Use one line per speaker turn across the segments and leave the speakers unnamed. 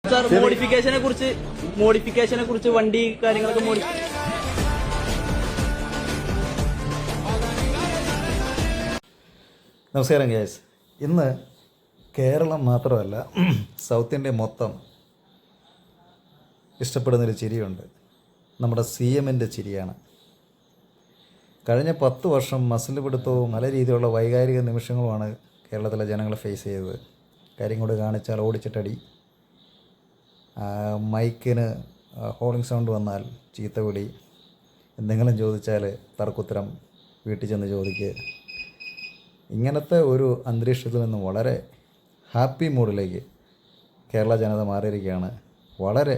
Sir മോഡിഫിക്കേഷനെ കുറിച്ച് വണ്ടി കാര്യങ്ങളൊക്കെ
നമസ്കാരം ഗൈസ്. ഇന്ന് കേരളം മാത്രമല്ല സൗത്ത് ഇന്ത്യ മൊത്തം ഇഷ്ടപ്പെടുന്നൊരു ചിരിയുണ്ട്. നമ്മുടെ CMൻ്റെ ചിരിയാണ്. കഴിഞ്ഞ 10 വർഷം മസിൽ പിടുത്തവും പല രീതിയിലുള്ള വൈകാരിക നിമിഷങ്ങളുമാണ് കേരളത്തിലെ ജനങ്ങൾ ഫേസ് ചെയ്തത്. കാര്യം കൊണ്ട് കാണിച്ചാൽ ഓടിച്ചിട്ടടി, മൈക്കിന് ഹോളിംഗ് സൗണ്ട് വന്നാൽ ചീത്തവിളി, എന്തെങ്കിലും ചോദിച്ചാൽ തർക്കുത്തരം വീട്ടിൽ ചെന്ന് ചോദിക്കുക. ഇങ്ങനത്തെ ഒരു അന്തരീക്ഷത്തിൽ നിന്ന് വളരെ ഹാപ്പി മൂഡിലേക്ക് കേരള ജനത മാറിയിരിക്കുകയാണ്. വളരെ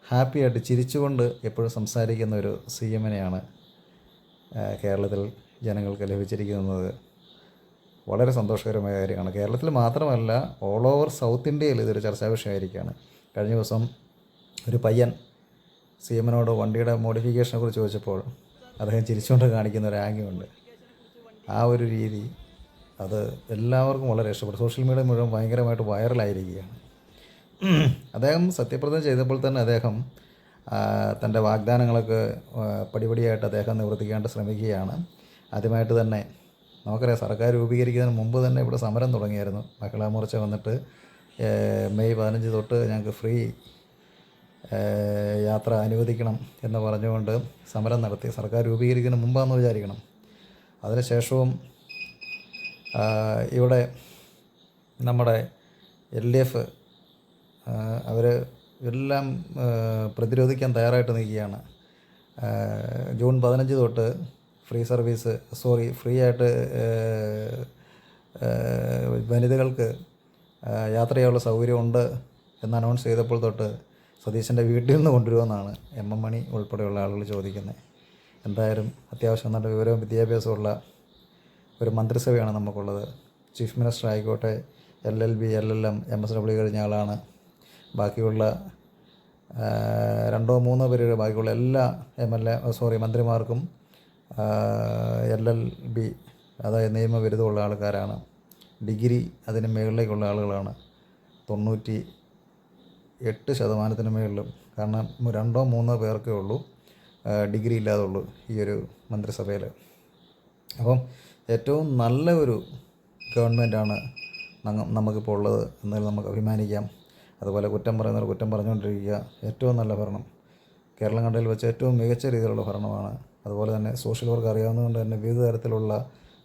ഹാപ്പിയായിട്ട് ചിരിച്ചുകൊണ്ട് എപ്പോഴും സംസാരിക്കുന്ന ഒരു CMനെയാണ് കേരളത്തിൽ ജനങ്ങൾക്ക് ലഭിച്ചിരിക്കുന്നത്. വളരെ സന്തോഷകരമായ കാര്യമാണ്. കേരളത്തിൽ മാത്രമല്ല, ഓൾ ഓവർ സൗത്ത് ഇന്ത്യയിൽ ഇതൊരു ചർച്ചാ വിഷയമായിരിക്കുകയാണ്. കഴിഞ്ഞ ദിവസം ഒരു പയ്യൻ CMനോട് വണ്ടിയുടെ മോഡിഫിക്കേഷനെ കുറിച്ച് ചോദിച്ചപ്പോൾ അദ്ദേഹം ചിരിച്ചുകൊണ്ട് കാണിക്കുന്ന ഒരു ആംഗ്യമുണ്ട്. ആ ഒരു രീതി അത് എല്ലാവർക്കും വളരെ ഇഷ്ടപ്പെട്ടു. സോഷ്യൽ മീഡിയ മുഴുവൻ ഭയങ്കരമായിട്ട് വൈറലായിരിക്കുകയാണ്. അദ്ദേഹം സത്യപ്രതിജ്ഞ ചെയ്തപ്പോൾ തന്നെ അദ്ദേഹം തൻ്റെ വാഗ്ദാനങ്ങളൊക്കെ പടിപടിയായിട്ട് അദ്ദേഹം നിവർത്തിക്കാണ്ട് ശ്രമിക്കുകയാണ്. ആദ്യമായിട്ട് തന്നെ നമുക്കറിയാം, സർക്കാർ രൂപീകരിക്കുന്നതിന് മുമ്പ് തന്നെ ഇവിടെ സമരം തുടങ്ങിയായിരുന്നു. മഹിളാ മോർച്ച വന്നിട്ട് മെയ് 15 തൊട്ട് ഞങ്ങൾക്ക് ഫ്രീ യാത്ര അനുവദിക്കണം എന്ന് പറഞ്ഞുകൊണ്ട് സമരം നടത്തി. സർക്കാർ രൂപീകരിക്കുന്നതിന് മുമ്പാണെന്ന് വിചാരിക്കണം. അതിനുശേഷവും ഇവിടെ നമ്മുടെ LDF അവർ എല്ലാം പ്രതിരോധിക്കാൻ തയ്യാറായിട്ട് നിൽക്കുകയാണ്. ജൂൺ 15 തൊട്ട് ഫ്രീ ആയിട്ട് വനിതകൾക്ക് യാത്ര ചെയ്യാനുള്ള സൗകര്യമുണ്ട് എന്ന് അനൗൺസ് ചെയ്തപ്പോൾ തൊട്ട് സതീശൻ്റെ വീട്ടിൽ നിന്ന് കൊണ്ടുവരുമെന്നാണ് MM മണി ഉൾപ്പെടെയുള്ള ആളുകൾ ചോദിക്കുന്നത്. എന്തായാലും അത്യാവശ്യം നല്ല വിവരവും വിദ്യാഭ്യാസമുള്ള ഒരു മന്ത്രിസഭയാണ് നമുക്കുള്ളത്. ചീഫ് മിനിസ്റ്റർ ആയിക്കോട്ടെ, LLB, LLM, MSW കഴിഞ്ഞ ആളാണ്. ബാക്കിയുള്ള 2-3 പേര് ബാക്കിയുള്ള എല്ലാ മന്ത്രിമാർക്കും LLB, അതായത് നിയമബിരുദമുള്ള ആൾക്കാരാണ്. ഡിഗ്രി അതിന് മുകളിലേക്കുള്ള ആളുകളാണ്. 98% മുകളിലും. കാരണം 2-3 പേർക്കേ ഉള്ളൂ ഡിഗ്രി ഇല്ലാതുള്ളൂ ഈ ഒരു മന്ത്രിസഭയിൽ. അപ്പം ഏറ്റവും നല്ല ഒരു ഗവൺമെൻറ്റാണ് നമുക്കിപ്പോൾ ഉള്ളത് എന്നതിൽ നമുക്ക് അഭിമാനിക്കാം. അതുപോലെ കുറ്റം പറയുന്നവർ കുറ്റം പറഞ്ഞുകൊണ്ടിരിക്കുക. ഏറ്റവും നല്ല ഭരണം, കേരളം കണ്ടതിൽ വെച്ച് ഏറ്റവും മികച്ച രീതിയിലുള്ള ഭരണമാണ്. അതുപോലെ തന്നെ സോഷ്യൽ വർക്ക് അറിയാവുന്നതുകൊണ്ട് തന്നെ വിവിധ തരത്തിലുള്ള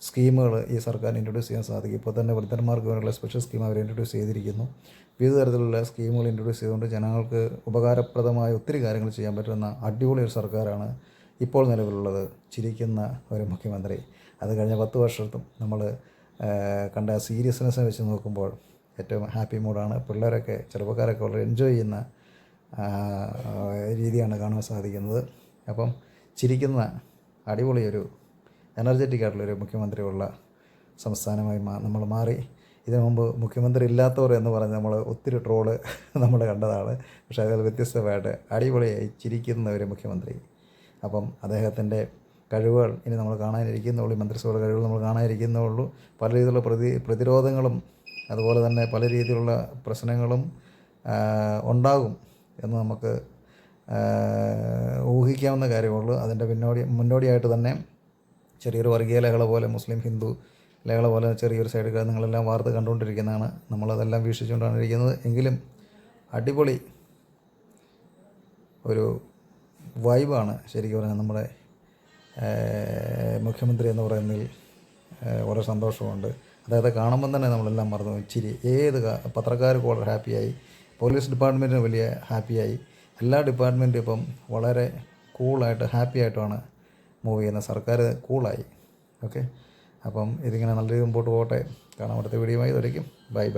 സ്കീമുകൾ ഈ സർക്കാർ ഇൻട്രൊഡ്യൂസ് ചെയ്യാൻ സാധിക്കും. ഇപ്പോൾ തന്നെ വൃദ്ധന്മാർക്ക് വേണ്ടിയുള്ള സ്പെഷ്യൽ സ്കീം അവർ ഇൻട്രൊഡ്യൂസ് ചെയ്തിരിക്കുന്നു. വിവിധ തരത്തിലുള്ള സ്കീമുകൾ ഇൻട്രൊഡ്യൂസ് ചെയ്തുകൊണ്ട് ജനങ്ങൾക്ക് ഉപകാരപ്രദമായ ഒത്തിരി കാര്യങ്ങൾ ചെയ്യാൻ പറ്റുന്ന അടിപൊളി ഒരു സർക്കാരാണ് ഇപ്പോൾ നിലവിലുള്ളത്. ചിരിക്കുന്ന ഒരു മുഖ്യമന്ത്രി. അത് കഴിഞ്ഞ 10 വർഷത്തും നമ്മൾ കണ്ട സീരിയസ്നെസ് വെച്ച് നോക്കുമ്പോൾ ഏറ്റവും ഹാപ്പി മൂഡാണ്. പിള്ളേരൊക്കെ, ചെറുപ്പക്കാരൊക്കെ വളരെ എൻജോയ് ചെയ്യുന്ന രീതിയാണ് കാണാൻ സാധിക്കുന്നത്. അപ്പം ചിരിക്കുന്ന അടിപൊളി ഒരു എനർജറ്റിക് ആയിട്ടുള്ളൊരു മുഖ്യമന്ത്രിയുള്ള സംസ്ഥാനമായി നമ്മൾ മാറി. ഇതിനു മുമ്പ് മുഖ്യമന്ത്രി ഇല്ലാത്തവർ എന്ന് പറഞ്ഞ് നമ്മൾ ഒത്തിരി ട്രോള് നമ്മൾ കണ്ടതാണ്. പക്ഷേ അതിൽ വ്യത്യസ്തമായിട്ട് അടിപൊളിയായി ചിരിക്കുന്ന ഒരു മുഖ്യമന്ത്രി. അപ്പം അദ്ദേഹത്തിൻ്റെ കഴിവുകൾ ഇനി നമ്മൾ കാണാനിരിക്കുന്നുള്ളൂ. മന്ത്രിസഭയുടെ കഴിവുകൾ നമ്മൾ കാണാനിരിക്കുന്നുള്ളൂ. പല രീതിയിലുള്ള പ്രതിരോധങ്ങളും അതുപോലെ തന്നെ പല രീതിയിലുള്ള പ്രശ്നങ്ങളും ഉണ്ടാകും എന്ന് നമുക്ക് ഊഹിക്കാവുന്ന കാര്യമുള്ളൂ. അതിൻ്റെ മുന്നോടിയായിട്ട് തന്നെ ചെറിയൊരു വർഗീയ ലഹള പോലെ, മുസ്ലിം ഹിന്ദു ലഹള പോലെ ചെറിയൊരു സൈഡ് നിങ്ങളെല്ലാം വാർത്ത കണ്ടുകൊണ്ടിരിക്കുന്നതാണ്. നമ്മളതെല്ലാം വീക്ഷിച്ചുകൊണ്ടാണ് ഇരിക്കുന്നത്. എങ്കിലും അടിപൊളി ഒരു വൈബാണ് ശരിക്കും പറഞ്ഞാൽ നമ്മുടെ മുഖ്യമന്ത്രി എന്ന് പറയുന്നതിൽ വളരെ സന്തോഷമുണ്ട്. അദ്ദേഹത്തെ കാണുമ്പം തന്നെ നമ്മളെല്ലാം മറന്നു ചിരി. പത്രക്കാർക്ക് വളരെ ഹാപ്പിയായി, പോലീസ് ഡിപ്പാർട്ട്മെൻറ്റിന് വലിയ ഹാപ്പിയായി. എല്ലാ ഡിപ്പാർട്ട്മെൻറ്റും ഇപ്പം വളരെ കൂളായിട്ട് ഹാപ്പി ആയിട്ടുമാണ് മൂവ് ചെയ്യുന്നത്. സർക്കാർ കൂളായി. ഓക്കെ, അപ്പം ഇതിങ്ങനെ നല്ല രീതിയിൽ മുമ്പോട്ട് പോകട്ടെ. കാണാൻ അടുത്ത വീഡിയോയുമായി ഇതായിരിക്കും. ബൈ.